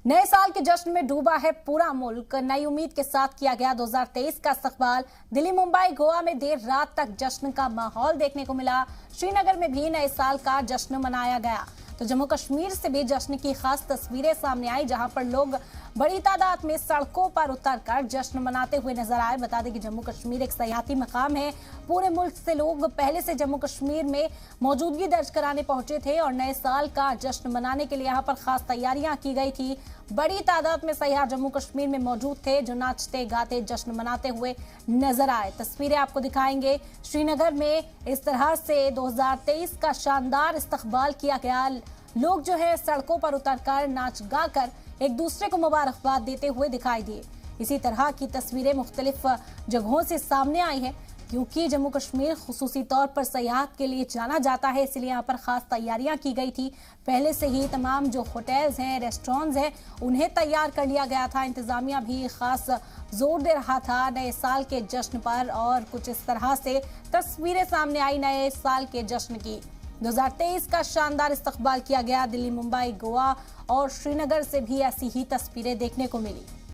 नए साल के जश्न में डूबा है पूरा मुल्क। नई उम्मीद के साथ किया गया 2023 का इस्तकबाल। दिल्ली, मुंबई, गोवा में देर रात तक जश्न का माहौल देखने को मिला। श्रीनगर में भी नए साल का जश्न मनाया गया। तो जम्मू कश्मीर से भी जश्न की खास तस्वीरें सामने आई, जहां पर लोग बड़ी तादाद में सड़कों पर उतरकर जश्न मनाते हुए नजर आए। बता दें कि जम्मू कश्मीर एक सयाहती मकाम है। पूरे मुल्क से लोग पहले से जम्मू कश्मीर में मौजूदगी दर्ज कराने पहुंचे थे और नए साल का जश्न मनाने के लिए यहां पर खास तैयारियां की गई थी। बड़ी तादाद में सयाह जम्मू कश्मीर में मौजूद थे, जो नाचते गाते जश्न मनाते हुए नजर आए। तस्वीरें आपको दिखाएंगे। श्रीनगर में इस तरह से 2023 का शानदार इस्तकबाल किया गया। लोग जो है सड़कों पर उतरकर नाच गाकर एक दूसरे को मुबारकबाद देते हुए दिखाई दिए। इसी तरह की तस्वीरें मुख्तलिफ जगहों से सामने आई हैं, क्योंकि जम्मू कश्मीर खुसूसी तौर पर सयाहत के लिए जाना जाता है, इसलिए यहाँ पर खास तैयारियां की गई थी। पहले से ही तमाम जो होटल्स हैं, रेस्टोरेंट्स हैं, उन्हें तैयार कर लिया गया था। इंतजामिया भी खास जोर दे रहा था नए साल के जश्न पर, और कुछ इस तरह से तस्वीरें सामने आई नए साल के जश्न की। 2023 का शानदार इस्तकबाल किया गया। दिल्ली, मुंबई, गोवा और श्रीनगर से भी ऐसी ही तस्वीरें देखने को मिली।